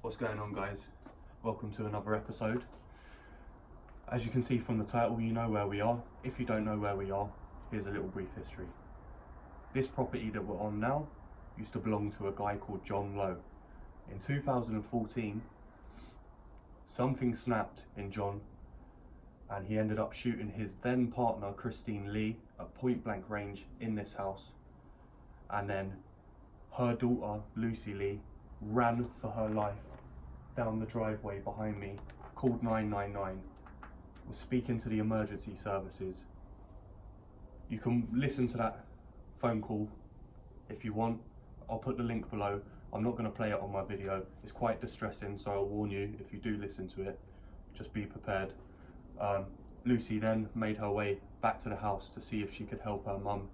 What's going on, guys? Welcome to another episode. As you can see from the title, you know where we are. If you don't know where we are, here's a little brief history. This property that we're on now used to belong to a guy called John Lowe. In 2014, something snapped in John and he ended up shooting his then partner Christine Lee at point blank range in this house, and then her daughter Lucy Lee ran for her life down the driveway behind me, called 999, was speaking to the emergency services. You can listen to that phone call if you want. I'll put the link below. I'm not going to play it on my video. It's quite distressing, so I'll warn you, if you do listen to it, just be prepared. Lucy then made her way back to the house to see if she could help her mum.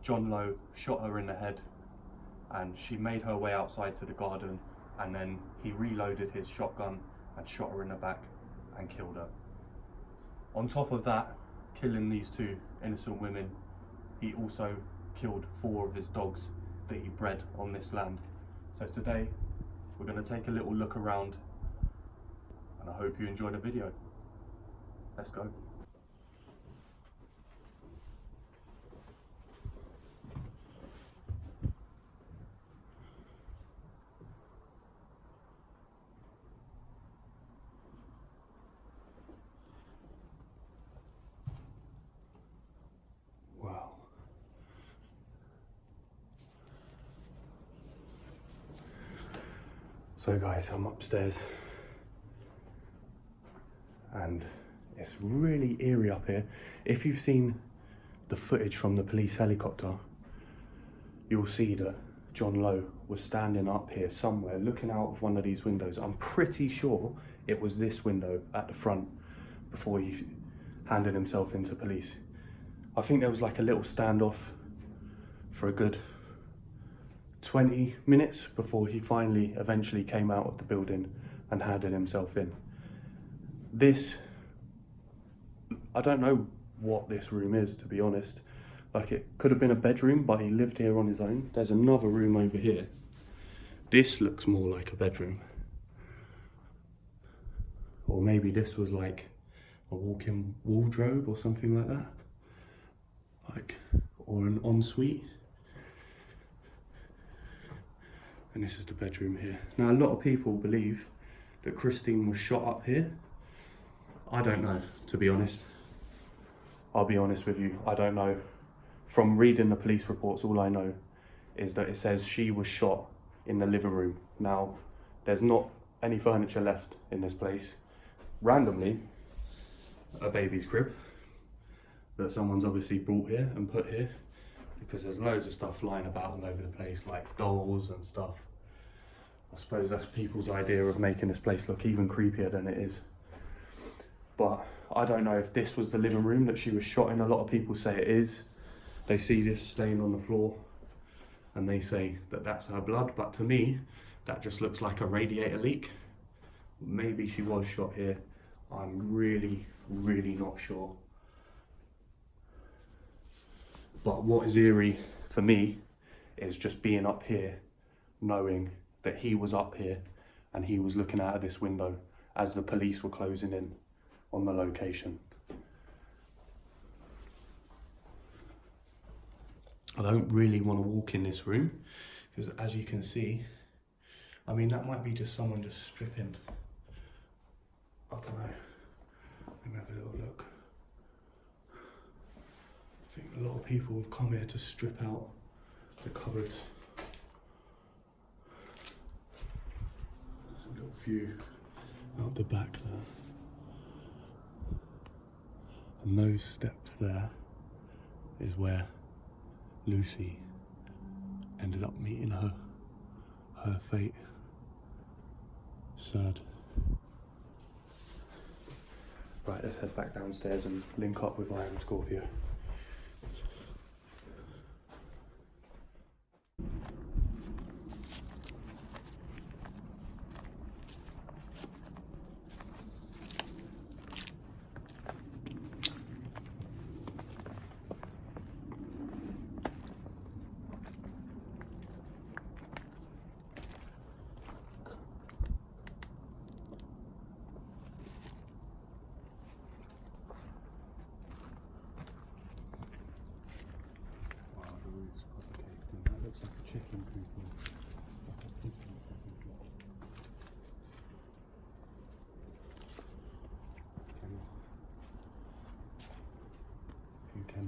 John Lowe shot her in the head and she made her way outside to the garden, and then he reloaded his shotgun and shot her in the back and killed her. On top of that, killing these two innocent women, he also killed 4 of his dogs that he bred on this land. So today we're going to take a little look around and I hope you enjoy the video. Let's go. Wow. So guys, I'm upstairs and it's really eerie up here. If you've seen the footage from the police helicopter, you'll see that John Lowe was standing up here somewhere looking out of one of these windows. I'm pretty sure it was this window at the front before he handed himself into police. I think there was like a little standoff for a good 20 minutes before he finally eventually came out of the building and handed himself in. This, I don't know what this room is, to be honest. Like, it could have been a bedroom, but he lived here on his own. There's another room over here. This looks more like a bedroom. Or maybe this was like a walk-in wardrobe or something like that. Or an ensuite. And this is the bedroom here. Now, a lot of people believe that Christine was shot up here. I don't know, to be honest. I'll be honest with you, I don't know. From reading the police reports, all I know is that it says she was shot in the living room. Now, there's not any furniture left in this place. Randomly, a baby's crib that someone's obviously brought here and put here, because there's loads of stuff lying about all over the place, like dolls and stuff. I suppose that's people's idea of making this place look even creepier than it is. But I don't know if this was the living room that she was shot in. A lot of people say it is. They see this stain on the floor and they say that that's her blood, but to me, that just looks like a radiator leak. Maybe she was shot here. I'm really, really not sure. But what is eerie for me is just being up here, knowing that he was up here and he was looking out of this window as the police were closing in on the location. I don't really want to walk in this room because, as you can see, I mean, that might be just someone just stripping. I don't know. Let me have a little look. I think a lot of people have come here to strip out the cupboards. There's a little view out the back there. And those steps there is where Lucy ended up meeting her fate. Sad. Right, let's head back downstairs and link up with Iron Scorpio.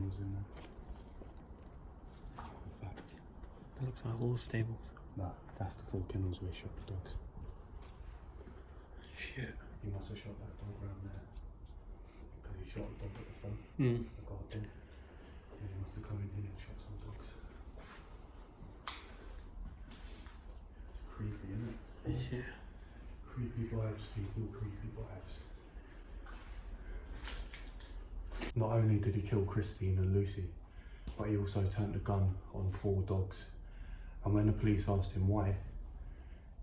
kennels in there. In fact, That looks like horse stables. no, that's the 4 kennels where he shot the dogs. Shit. He must have shot that dog around there. Because he shot a dog at the front. Mm. A guard dog. And he must have come in here and shot some dogs. It's creepy, isn't it? Shit. Creepy vibes, people, creepy vibes. Not only did he kill Christine and Lucy, but he also turned a gun on 4 dogs. And when the police asked him why,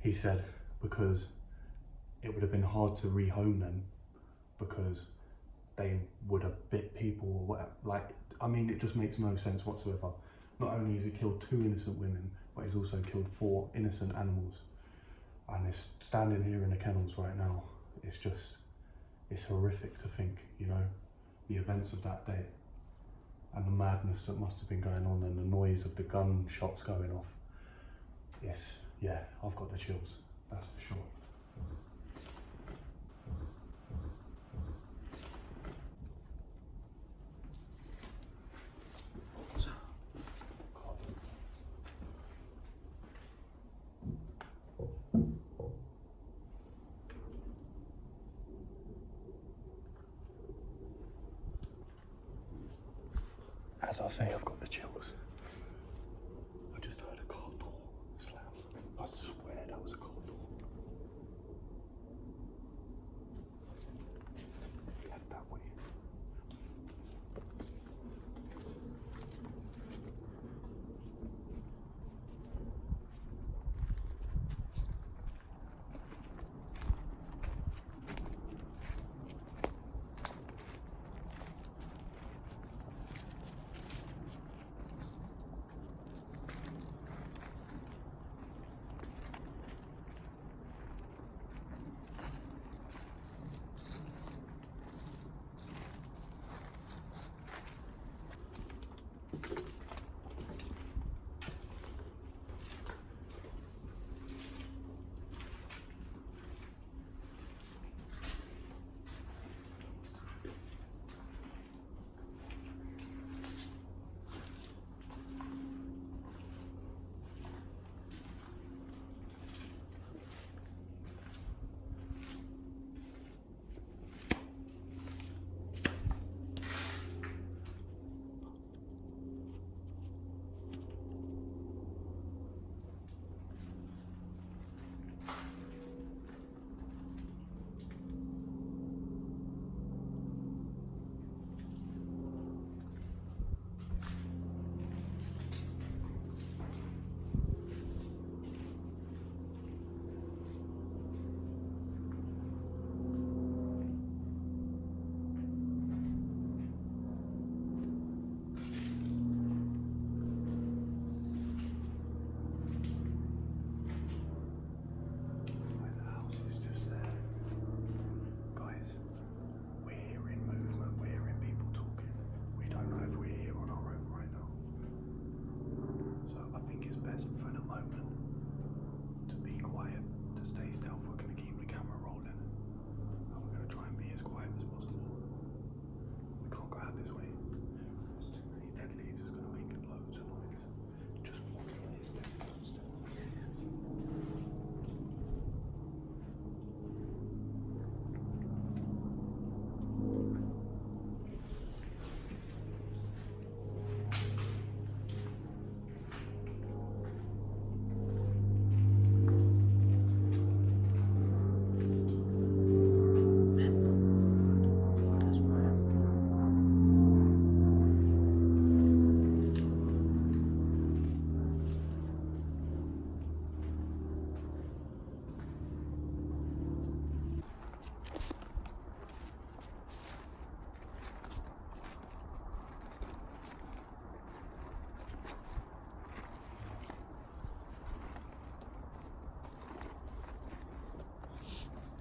he said because it would have been hard to rehome them because they would have bit people or whatever. Like, I mean, it just makes no sense whatsoever. Not only has he killed 2 innocent women, but he's also killed 4 innocent animals. And it's standing here in the kennels right now. It's just, it's horrific to think, you know, the events of that day and the madness that must have been going on and the noise of the gunshots going off. Yes, yeah, I've got the chills, that's for sure. As I say, I've got the chills. I just heard a car door slam. I swear that was a car door. Head that way.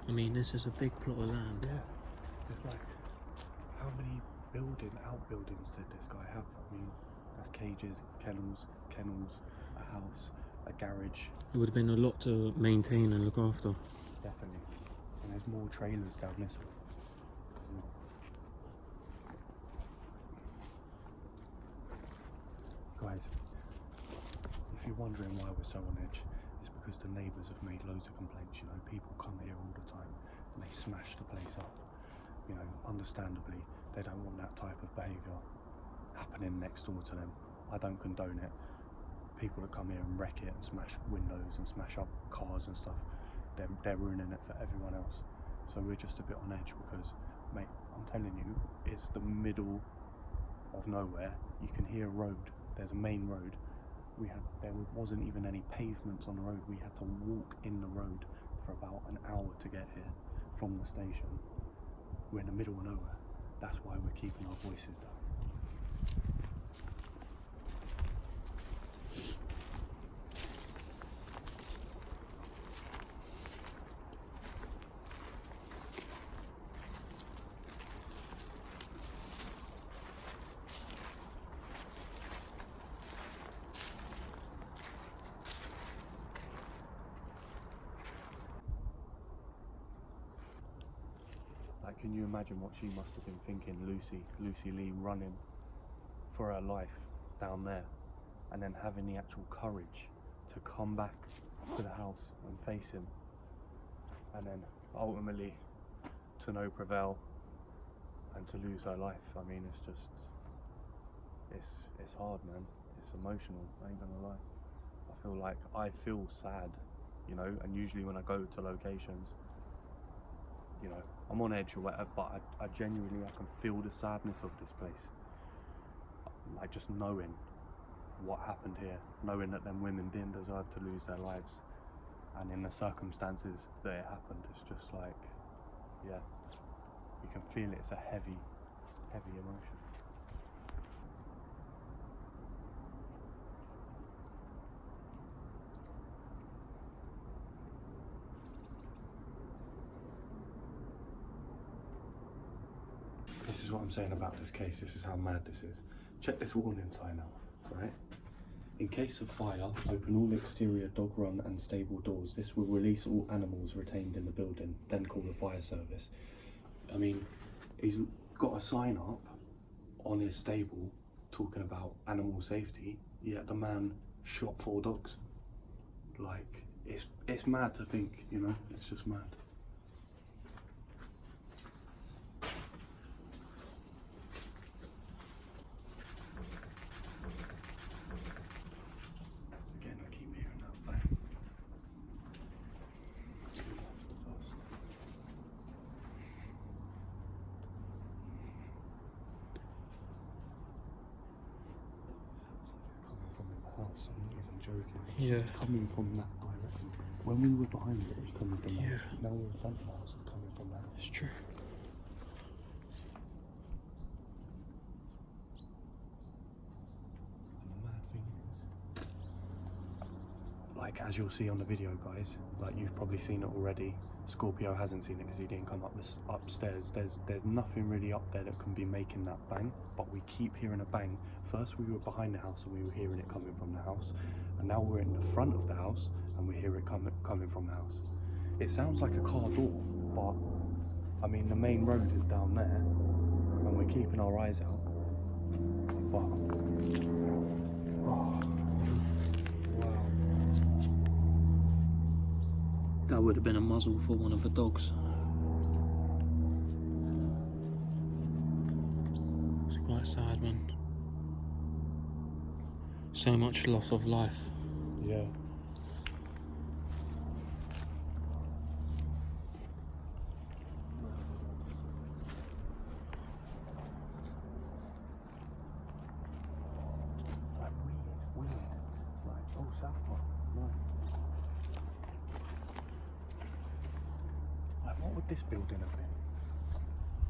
I mean, this is a big plot of land. Yeah. There's like, how many outbuildings did this guy have? I mean, that's cages, kennels, a house, a garage. It would have been a lot to maintain and look after. Definitely. And there's more trailers down this way. guys, if you're wondering why we're so on edge, it's because the neighbours have made loads of complaints. You know, people come here all the time and they smash the place up. You know, understandably, they don't want that type of behaviour happening next door to them. I don't condone it. People that come here and wreck it and smash windows and smash up cars and stuff, they're ruining it for everyone else. So we're just a bit on edge because, mate, I'm telling you, it's the middle of nowhere. You can hear a road. There's a main road. There wasn't even any pavements on the road. We had to walk in the road for about an hour to get here from the station. We're in the middle of nowhere. That's why we're keeping our voices down. Like, can you imagine what she must have been thinking, Lucy Lee running for her life down there, and then having the actual courage to come back to the house and face him, and then ultimately to no prevail and to lose her life. I mean, it's just, it's hard, man. It's emotional, I ain't gonna lie. I feel sad, you know, and usually when I go to locations, you know, I'm on edge or whatever, but I genuinely, I can feel the sadness of this place. Like, just knowing what happened here, knowing that them women didn't deserve to lose their lives, and in the circumstances that it happened, it's just like, yeah, you can feel it. It's a heavy emotion. This is what I'm saying about this case. This is how mad this is. Check this warning sign out, right? In case of fire, open all exterior dog run and stable doors. This will release all animals retained in the building, then call the fire service. I mean, he's got a sign up on his stable talking about animal safety, yet the man shot 4 dogs. Like, it's mad to think, you know, it's just mad. I'm not even joking. Yeah. It's coming from that direction. When we were behind it, it was coming from that. Now we're in front of the house, it's coming from that. It's true. And the mad thing is, like, as you'll see on the video, guys, like, you've probably seen it already. Scorpio hasn't seen it because he didn't come upstairs. There's nothing really up there that can be making that bang, but we keep hearing a bang. First we were behind the house and we were hearing it coming from the house, and now we're in the front of the house and we hear it coming from the house. It sounds like a car door, but I mean, the main road is down there and we're keeping our eyes out, but oh, wow. That would have been a muzzle for one of the dogs. It's quite sad, man. So much loss of life. Yeah. Like, weird. Like, oh, South Park, nice. Like, what would this building have been?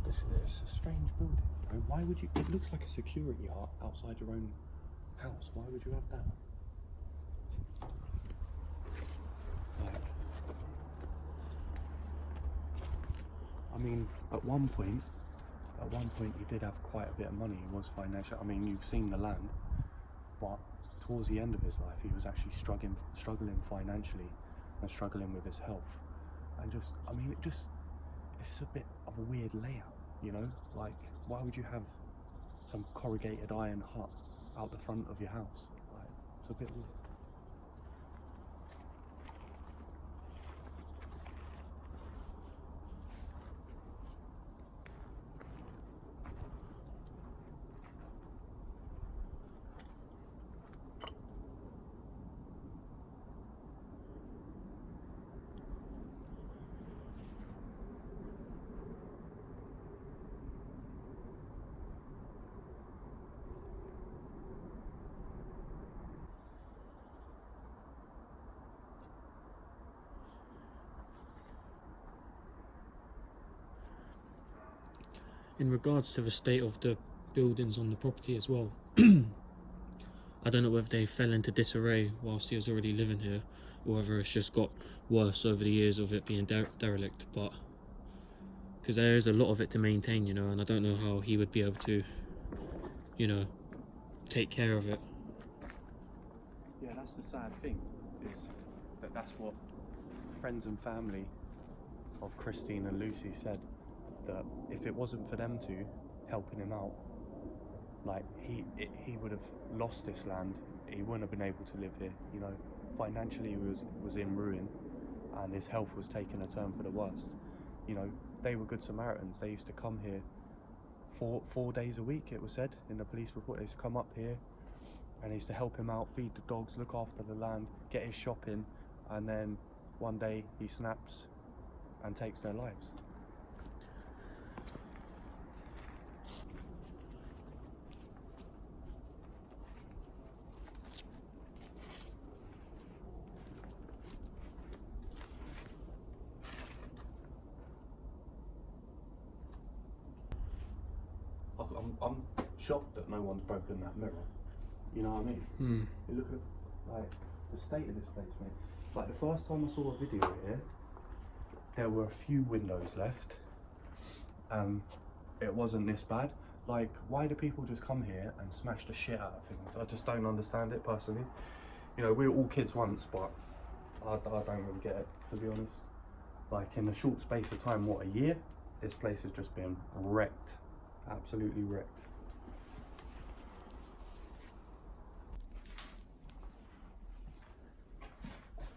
It's a strange building. I mean, why would you? It looks like a security hut outside your own house. Why would you have that? Like, I mean, at one point he did have quite a bit of money. He was financial. I mean, you've seen the land, but towards the end of his life, he was actually struggling financially and struggling with his health. And just, I mean, it's a bit of a weird layout, you know? Like, why would you have some corrugated iron hut out the front of your house? It's a bit weird. In regards to the state of the buildings on the property as well, I don't know whether they fell into disarray whilst he was already living here, or whether it's just got worse over the years of it being derelict, but because there is a lot of it to maintain, you know, and I don't know how he would be able to, you know, take care of it. Yeah, that's the sad thing, is that that's what friends and family of Christine and Lucy said, that if it wasn't for them two helping him out, like he would have lost this land. He wouldn't have been able to live here, you know. Financially he was in ruin, and his health was taking a turn for the worst. You know, they were good Samaritans. They used to come here four days a week, it was said in the police report. They used to come up here and they used to help him out, feed the dogs, look after the land, get his shopping, and then one day he snaps and takes their lives. I'm shocked that no one's broken that mirror. You know what I mean? You look at like the state of this place, mate. Like the first time I saw a video here, there were a few windows left, and it wasn't this bad. Like, why do people just come here and smash the shit out of things? I just don't understand it personally. You know, we were all kids once, but I don't really get it, to be honest. Like in a short space of time, what, a year? This place has just been wrecked. Absolutely wrecked.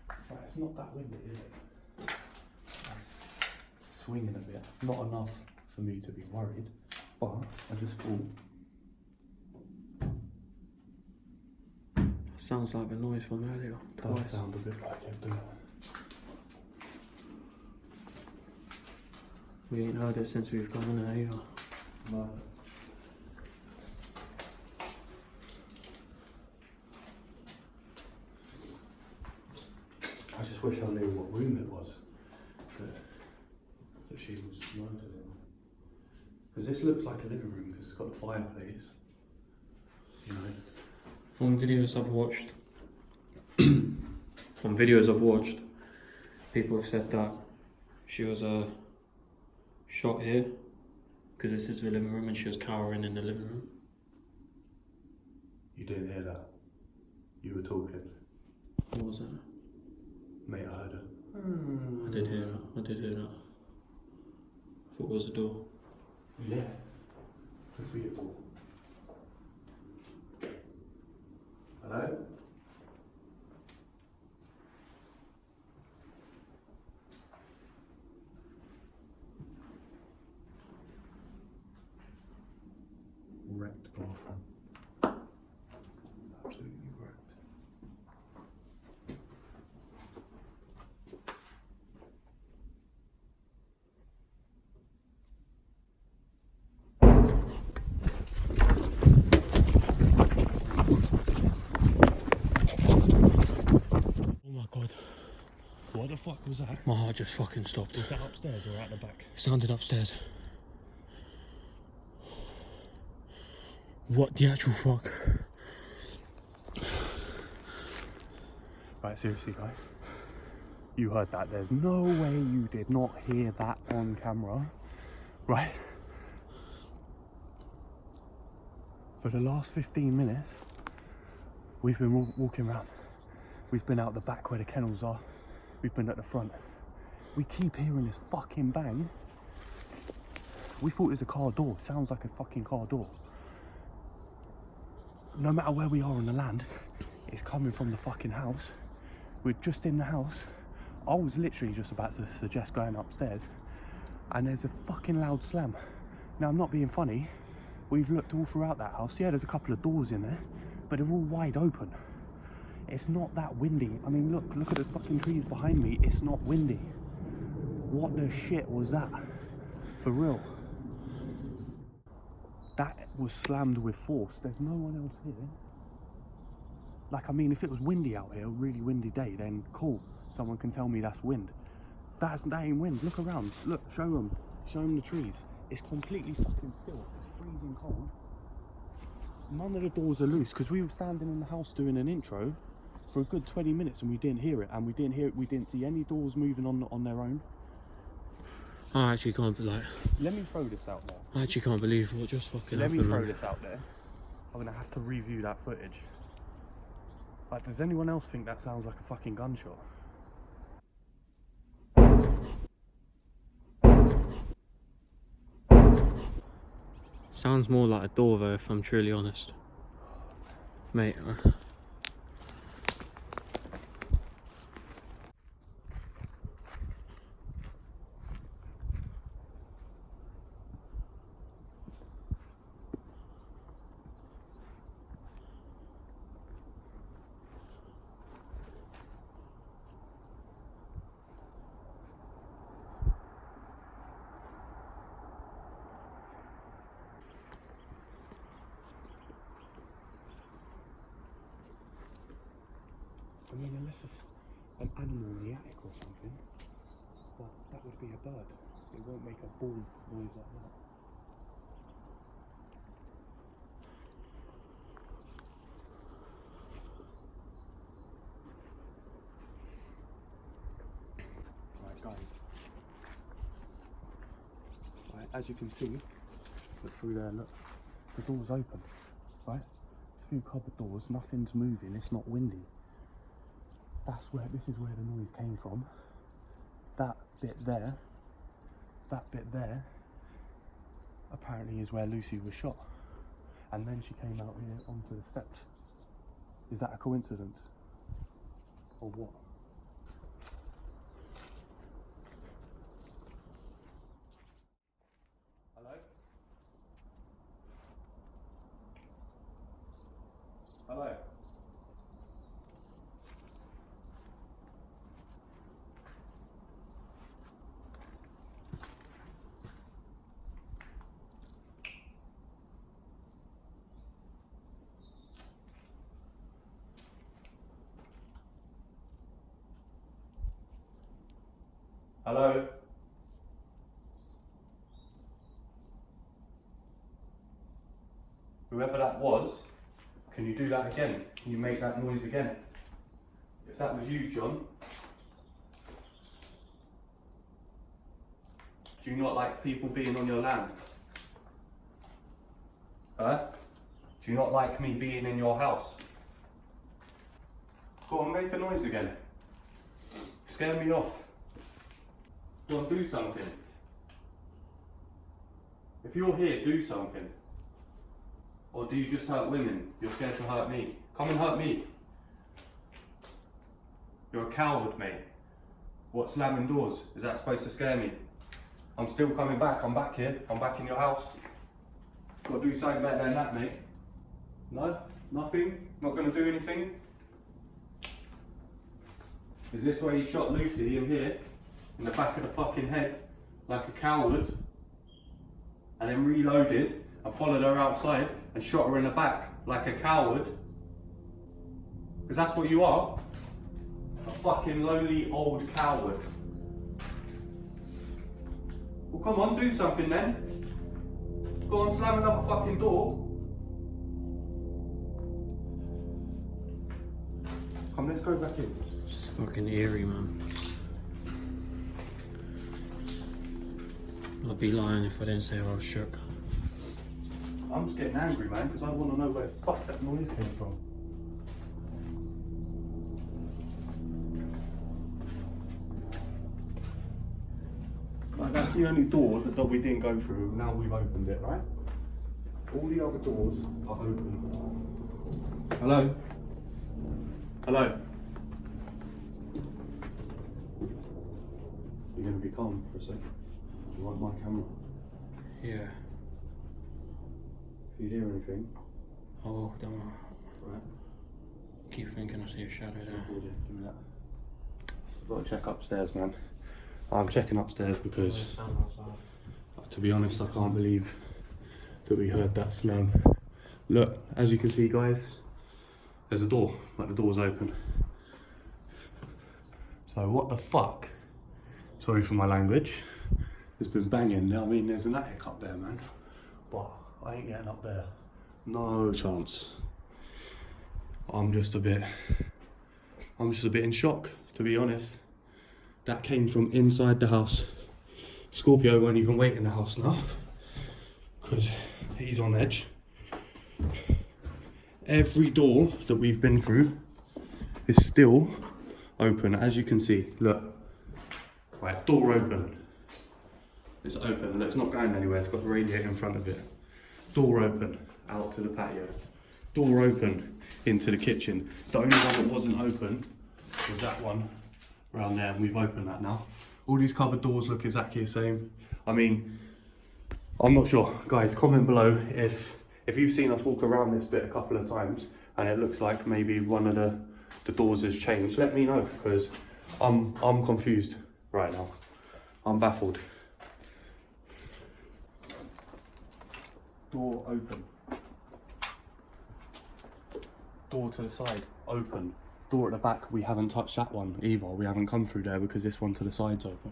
Right, it's not that windy, is it? That's swinging a bit. Not enough for me to be worried, but I just thought. Sounds like the noise from earlier. Does sound a bit like it, doesn't it? We ain't heard it since we've gone in there either. No. I just wish I knew what room it was that she was murdered in. Because this looks like a living room because it's got a fireplace. You know. From videos I've watched, people have said that she was shot here because this is the living room and she was cowering in the living room. You didn't hear that? You were talking. What was it? Mate, I heard it. I did hear that. Thought it was a door. Yeah. Could be a door. Hello? Wrecked bathroom. Absolutely wrecked. Oh my god. What the fuck was that? My heart just fucking stopped. Was that upstairs or out the back? It sounded upstairs. What the actual fuck? Right, seriously guys. You heard that. There's no way you did not hear that on camera. Right? For the last 15 minutes, we've been walking around. We've been out the back where the kennels are. We've been at the front. We keep hearing this fucking bang. We thought it was a car door. It sounds like a fucking car door. No matter where we are on the land, It's coming from the fucking house. We're just in the house. I was literally just about to suggest going upstairs, and there's a fucking loud slam. Now, I'm not being funny. We've looked all throughout that house. Yeah, there's a couple of doors in there, but they're all wide open. It's not that windy. I mean, look at the fucking trees behind me. It's not windy. What the shit was that? For real. That was slammed with force. There's no one else here. Like, I mean, if it was windy out here, a really windy day, then cool. Someone can tell me that's wind. That ain't wind. Look around. Look, show them the trees. It's completely fucking still. It's freezing cold. None of the doors are loose because we were standing in the house doing an intro for a good 20 minutes and we didn't hear it. And we didn't see any doors moving on their own. I actually can't Let me throw this out there. I actually can't believe what just fucking Let happened. me throw this out there. I'm gonna have to review that footage. Like, does anyone else think that sounds like a fucking gunshot? Sounds more like a door though, if I'm truly honest. Mate. I mean, unless it's an animal in the attic or something, but that would be a bird. It won't make a ball noise like that. Right, guys. Right, as you can see, look through there, look. The door's open, right? A few cupboard doors, nothing's moving, it's not windy. This is where the noise came from. That bit there, apparently is where Lucy was shot. And then she came out here onto the steps. Is that a coincidence? Or what? Hello? Hello? Hello? Whoever that was, can you do that again? Can you make that noise again? If that was you, John, do you not like people being on your land? Huh? Do you not like me being in your house? Go on, make a noise again. Scare me off. Go on, do something. If you're here, do something. Or do you just hurt women? You're scared to hurt me. Come and hurt me. You're a coward, mate. What, slamming doors? Is that supposed to scare me? I'm still coming back. I'm back here. I'm back in your house. Got to do something better than that, mate. No? Nothing? Not going to do anything? Is this where you shot Lucy in here? In the back of the fucking head? Like a coward? And then reloaded and followed her outside and shot her in the back like a coward? Because that's what you are. A fucking lonely old coward. Well, come on, do something then. Go on, slam another fucking door. Come, let's go back in. It's fucking eerie, man. I'd be lying if I didn't say I was shook. I'm just getting angry, man, because I want to know where the fuck that noise came from. Like, that's the only door that we didn't go through. Now we've opened it, right? All the other doors are open. Hello? Hello. You're gonna be calm for a second. Do you want my camera? Yeah. If you hear anything. Oh, don't know. Right. Keep thinking I see a shadow there. Give me that. Got to check upstairs, man. I'm checking upstairs because, to be honest, I can't believe that we heard that slam. Look, as you can see, guys, there's a door, like the door's open. So what the fuck? Sorry for my language. It's been banging. I mean, there's an attic up there, man. But I ain't getting up there. No chance. I'm just a bit in shock, to be honest. That came from inside the house. Scorpio won't even wait in the house now, because he's on edge. Every door that we've been through is still open, as you can see. Look, right, door open. It's open, look, it's not going anywhere, it's got the radiator in front of it. Door open, out to the patio. Door open, into the kitchen. The only one that wasn't open was that one around there, and we've opened that now. All these cupboard doors look exactly the same. I mean, I'm not sure. Guys, comment below if you've seen us walk around this bit a couple of times and it looks like maybe one of the doors has changed. Let me know, because I'm confused right now. I'm baffled. Door open. Door to the side, open. Door at the back, we haven't touched that one either. We haven't come through there because this one to the side's open.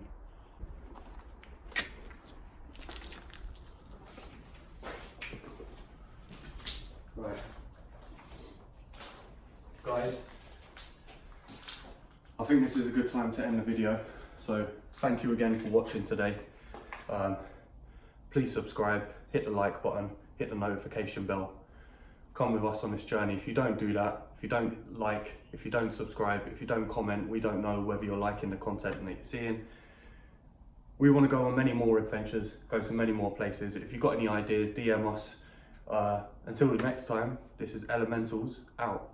Right. Guys, I think this is a good time to end the video. So thank you again for watching today. Please subscribe, hit the like button, hit the notification bell. Come with us on this journey. If you don't do that, if you don't like, if you don't subscribe, if you don't comment, we don't know whether you're liking the content that you're seeing. We want to go on many more adventures, go to many more places. If you've got any ideas, DM us. Until the next time, this is Elementals out.